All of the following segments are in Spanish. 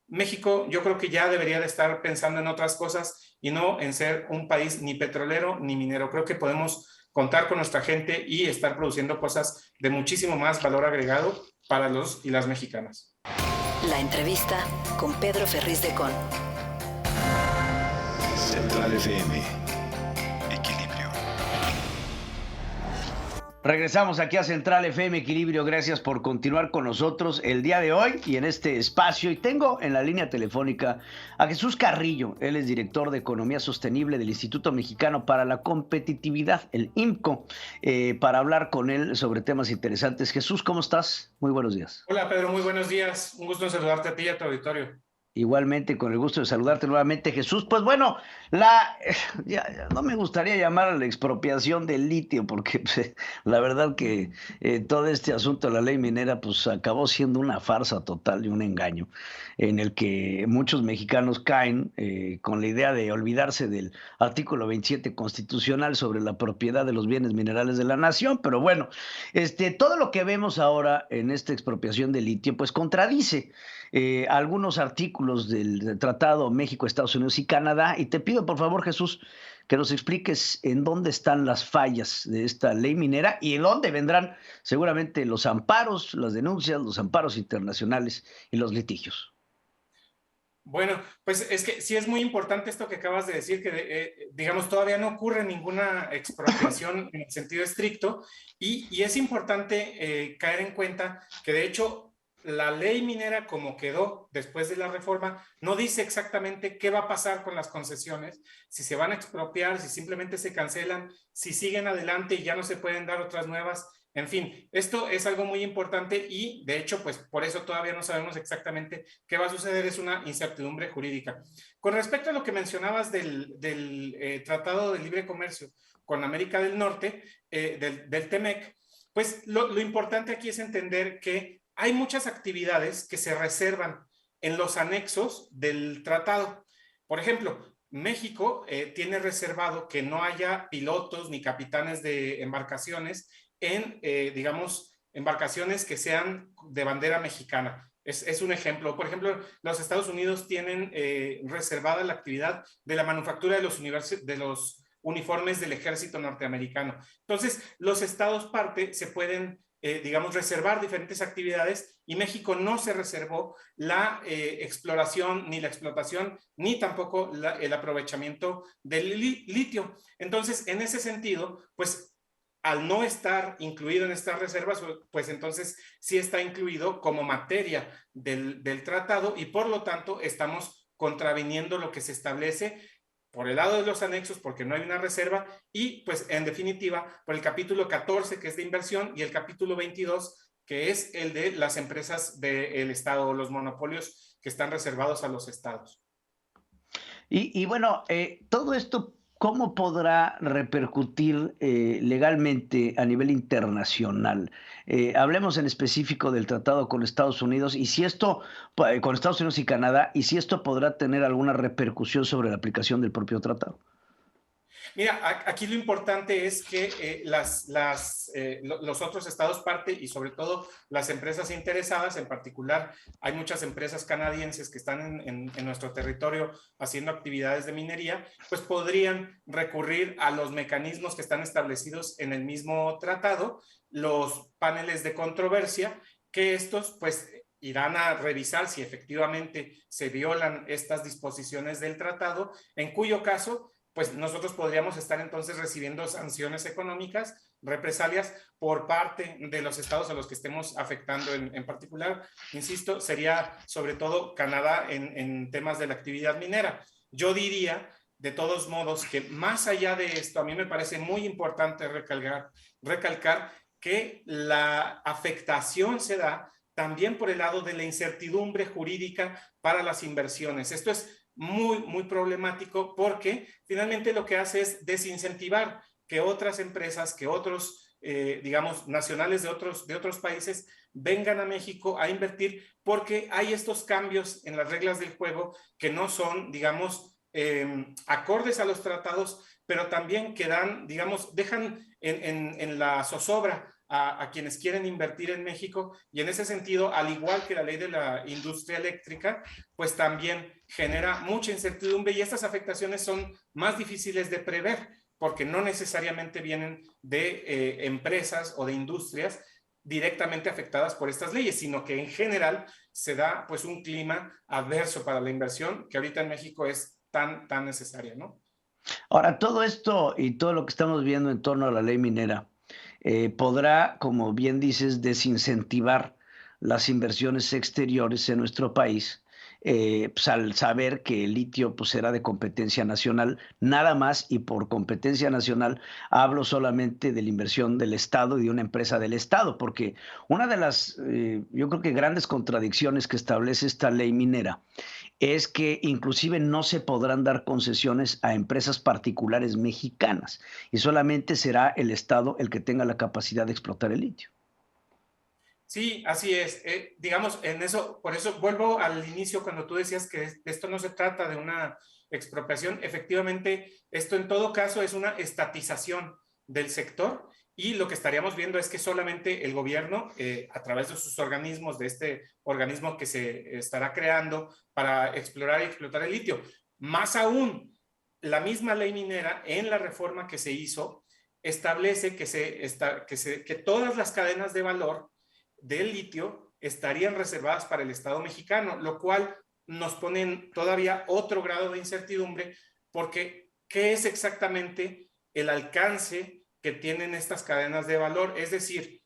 México yo creo que ya debería de estar pensando en otras cosas y no en ser un país ni petrolero ni minero. Creo que podemos contar con nuestra gente y estar produciendo cosas de muchísimo más valor agregado para los y las mexicanas. La entrevista con Pedro Ferriz de Con. Central FM. Equilibrio. Regresamos aquí a Central FM Equilibrio. Gracias por continuar con nosotros el día de hoy y en este espacio. Y tengo en la línea telefónica a Jesús Carrillo. Él es director de Economía Sostenible del Instituto Mexicano para la Competitividad, el IMCO, para hablar con él sobre temas interesantes. Jesús, ¿cómo estás? Muy buenos días. Hola Pedro, muy buenos días. Un gusto en saludarte a ti y a tu auditorio. Igualmente, con el gusto de saludarte nuevamente, Jesús. Pues bueno, ya no me gustaría llamar a la expropiación del litio, porque pues, la verdad que todo este asunto de la ley minera pues acabó siendo una farsa total y un engaño, en el que muchos mexicanos caen con la idea de olvidarse del artículo 27 constitucional sobre la propiedad de los bienes minerales de la nación. Pero bueno, todo lo que vemos ahora en esta expropiación del litio pues contradice algunos artículos del Tratado México, Estados Unidos y Canadá. Y te pido, por favor, Jesús, que nos expliques en dónde están las fallas de esta ley minera y en dónde vendrán seguramente los amparos, las denuncias, los amparos internacionales y los litigios. Bueno, pues es que sí es muy importante esto que acabas de decir, que digamos todavía no ocurre ninguna expropiación en el sentido estricto y es importante caer en cuenta que de hecho la ley minera como quedó después de la reforma no dice exactamente qué va a pasar con las concesiones, si se van a expropiar, si simplemente se cancelan, si siguen adelante y ya no se pueden dar otras nuevas. En fin, esto es algo muy importante y de hecho, pues por eso todavía no sabemos exactamente qué va a suceder, es una incertidumbre jurídica. Con respecto a lo que mencionabas del Tratado de Libre Comercio con América del Norte, del TEMEC, pues lo importante aquí es entender que hay muchas actividades que se reservan en los anexos del tratado. Por ejemplo, México tiene reservado que no haya pilotos ni capitanes de embarcaciones en, digamos, embarcaciones que sean de bandera mexicana. Es un ejemplo. Por ejemplo, los Estados Unidos tienen reservada la actividad de la manufactura de los uniformes del ejército norteamericano. Entonces, los estados parte se pueden, digamos, reservar diferentes actividades y México no se reservó la exploración, ni la explotación, ni tampoco el aprovechamiento del litio. Entonces, en ese sentido, pues al no estar incluido en estas reservas, pues entonces sí está incluido como materia del tratado y por lo tanto estamos contraviniendo lo que se establece por el lado de los anexos, porque no hay una reserva, y pues en definitiva por el capítulo 14, que es de inversión, y el capítulo 22, que es el de las empresas del Estado, los monopolios que están reservados a los estados. Y bueno, todo esto, ¿cómo podrá repercutir legalmente a nivel internacional? Hablemos en específico del tratado con Estados Unidos y si esto, con Estados Unidos y Canadá, y si esto podrá tener alguna repercusión sobre la aplicación del propio tratado. Mira, aquí lo importante es que los otros estados parte y sobre todo las empresas interesadas, en particular hay muchas empresas canadienses que están en nuestro territorio haciendo actividades de minería, pues podrían recurrir a los mecanismos que están establecidos en el mismo tratado, los paneles de controversia, que estos pues irán a revisar si efectivamente se violan estas disposiciones del tratado, en cuyo caso pues nosotros podríamos estar entonces recibiendo sanciones económicas, represalias por parte de los estados a los que estemos afectando en particular. Insisto, sería sobre todo Canadá en temas de la actividad minera. Yo diría, de todos modos, que más allá de esto, a mí me parece muy importante recalcar que la afectación se da también por el lado de la incertidumbre jurídica para las inversiones. Esto es muy problemático porque finalmente lo que hace es desincentivar que otras empresas, que otros, digamos, nacionales de otros países vengan a México a invertir porque hay estos cambios en las reglas del juego que no son, digamos, acordes a los tratados, pero también que dan, digamos, dejan en la zozobra a quienes quieren invertir en México, y en ese sentido, al igual que la ley de la industria eléctrica, pues también genera mucha incertidumbre, y estas afectaciones son más difíciles de prever, porque no necesariamente vienen de empresas o de industrias directamente afectadas por estas leyes, sino que en general se da pues un clima adverso para la inversión que ahorita en México es tan necesaria, ¿no? Ahora, todo esto y todo lo que estamos viendo en torno a la ley minera podrá, como bien dices, desincentivar las inversiones exteriores en nuestro país, pues al saber que el litio pues, será de competencia nacional, nada más, y por competencia nacional hablo solamente de la inversión del Estado y de una empresa del Estado, porque una de las, yo creo que grandes contradicciones que establece esta ley minera es que inclusive no se podrán dar concesiones a empresas particulares mexicanas y solamente será el Estado el que tenga la capacidad de explotar el litio. Sí, así es. Digamos, en eso, por eso vuelvo al inicio cuando tú decías que esto no se trata de una expropiación. Efectivamente, esto en todo caso es una estatización del sector, y lo que estaríamos viendo es que solamente el gobierno, a través de sus organismos, de este organismo que se estará creando para explorar y explotar el litio. Más aún, la misma ley minera, en la reforma que se hizo, establece que todas las cadenas de valor del litio estarían reservadas para el Estado mexicano, lo cual nos pone en todavía otro grado de incertidumbre, porque ¿qué es exactamente el alcance que tienen estas cadenas de valor? Es decir,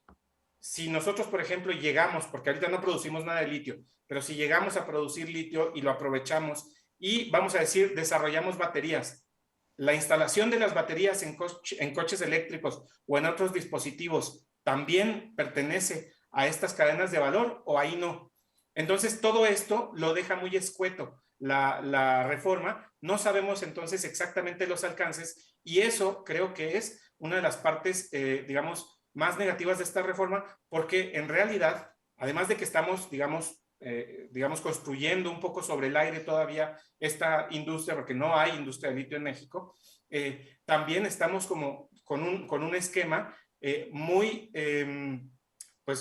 si nosotros, por ejemplo, llegamos, porque ahorita no producimos nada de litio, pero si llegamos a producir litio y lo aprovechamos y, vamos a decir, desarrollamos baterías, la instalación de las baterías en coches eléctricos o en otros dispositivos también pertenece a estas cadenas de valor, o ahí no. Entonces, todo esto lo deja muy escueto la reforma. No sabemos entonces exactamente los alcances, y eso creo que es una de las partes, digamos, más negativas de esta reforma, porque en realidad, además de que estamos, digamos, construyendo un poco sobre el aire todavía esta industria, porque no hay industria de litio en México, también estamos como con un esquema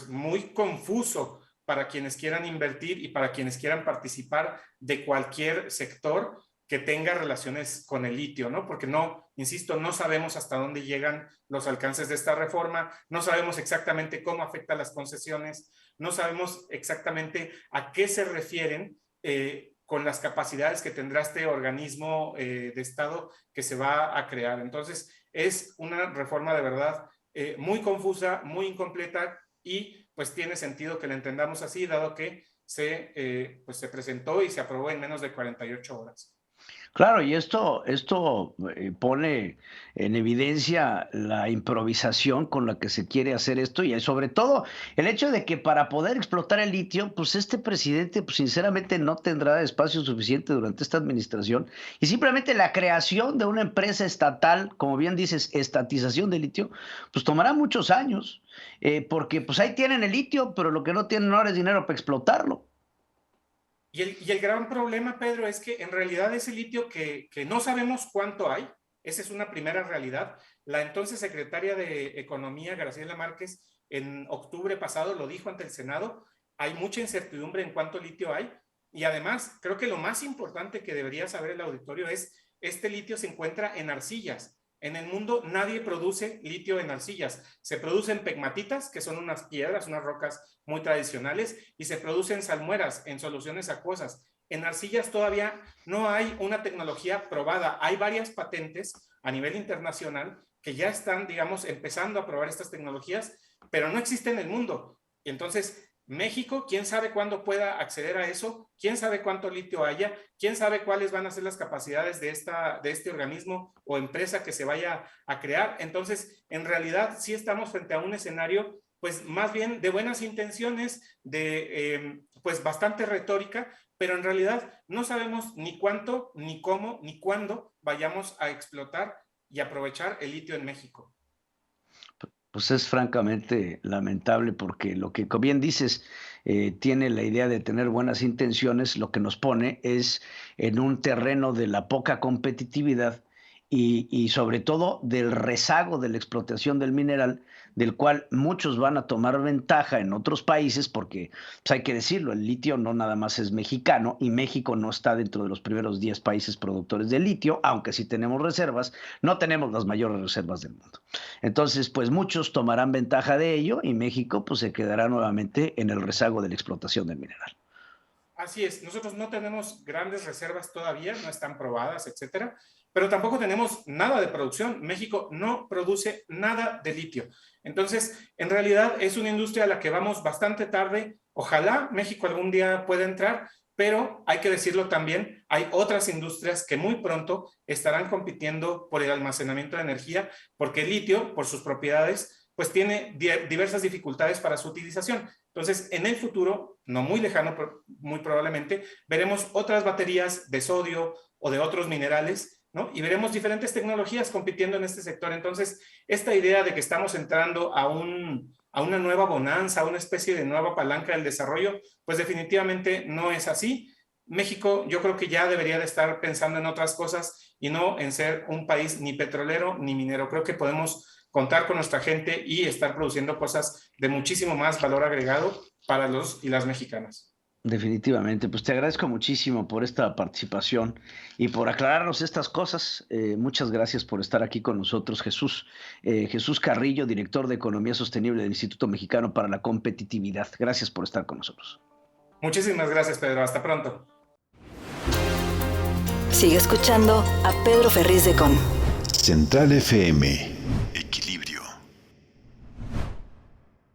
muy confuso para quienes quieran invertir y para quienes quieran participar de cualquier sector que tenga relaciones con el litio, ¿no? Porque no, insisto, no sabemos hasta dónde llegan los alcances de esta reforma, no sabemos exactamente cómo afecta las concesiones, no sabemos exactamente a qué se refieren con las capacidades que tendrá este organismo de Estado que se va a crear. Entonces, es una reforma de verdad muy confusa, muy incompleta, y pues tiene sentido que la entendamos así, dado que se presentó y se aprobó en menos de 48 horas. Claro, y esto pone en evidencia la improvisación con la que se quiere hacer esto, y sobre todo el hecho de que para poder explotar el litio, pues este presidente pues sinceramente no tendrá espacio suficiente durante esta administración, y simplemente la creación de una empresa estatal, como bien dices, estatización del litio, pues tomará muchos años, porque pues ahí tienen el litio, pero lo que no tienen ahora es dinero para explotarlo. Y el gran problema, Pedro, es que en realidad ese litio que no sabemos cuánto hay, esa es una primera realidad. La entonces secretaria de Economía, Graciela Márquez, en octubre pasado lo dijo ante el Senado: hay mucha incertidumbre en cuánto litio hay, y además creo que lo más importante que debería saber el auditorio es: este litio se encuentra en arcillas. En el mundo nadie produce litio en arcillas. Se producen pegmatitas, que son unas piedras, unas rocas muy tradicionales, y se producen salmueras en soluciones acuosas. En arcillas todavía no hay una tecnología probada. Hay varias patentes a nivel internacional que ya están, digamos, empezando a probar estas tecnologías, pero no existen en el mundo. Y entonces, México, quién sabe cuándo pueda acceder a eso, quién sabe cuánto litio haya, quién sabe cuáles van a ser las capacidades de este organismo o empresa que se vaya a crear. Entonces, en realidad, sí estamos frente a un escenario, pues más bien de buenas intenciones, de pues bastante retórica, pero en realidad no sabemos ni cuánto, ni cómo, ni cuándo vayamos a explotar y aprovechar el litio en México. Pues es francamente lamentable, porque lo que, como bien dices, tiene la idea de tener buenas intenciones, lo que nos pone es en un terreno de la poca competitividad y sobre todo del rezago de la explotación del mineral, del cual muchos van a tomar ventaja en otros países, porque pues hay que decirlo, el litio no nada más es mexicano y México no está dentro de los primeros 10 países productores de litio, aunque sí tenemos reservas, no tenemos las mayores reservas del mundo. Entonces, pues muchos tomarán ventaja de ello y México pues se quedará nuevamente en el rezago de la explotación del mineral. Así es, nosotros no tenemos grandes reservas todavía, no están probadas, etcétera, pero tampoco tenemos nada de producción. México no produce nada de litio. Entonces, en realidad es una industria a la que vamos bastante tarde. Ojalá México algún día pueda entrar, pero hay que decirlo también, hay otras industrias que muy pronto estarán compitiendo por el almacenamiento de energía, porque el litio, por sus propiedades, pues tiene diversas dificultades para su utilización. Entonces, en el futuro, no muy lejano, muy probablemente, veremos otras baterías de sodio o de otros minerales, ¿no? Y veremos diferentes tecnologías compitiendo en este sector. Entonces, esta idea de que estamos entrando a una nueva bonanza, a una especie de nueva palanca del desarrollo, pues definitivamente no es así. México, yo creo que ya debería de estar pensando en otras cosas y no en ser un país ni petrolero ni minero. Creo que podemos contar con nuestra gente y estar produciendo cosas de muchísimo más valor agregado para los y las mexicanas. Definitivamente, pues te agradezco muchísimo por esta participación y por aclararnos estas cosas. Muchas gracias por estar aquí con nosotros, Jesús. Jesús Carrillo, director de Economía Sostenible del Instituto Mexicano para la Competitividad. Gracias por estar con nosotros. Muchísimas gracias, Pedro. Hasta pronto. Sigue escuchando a Pedro Ferriz de Con. Central FM.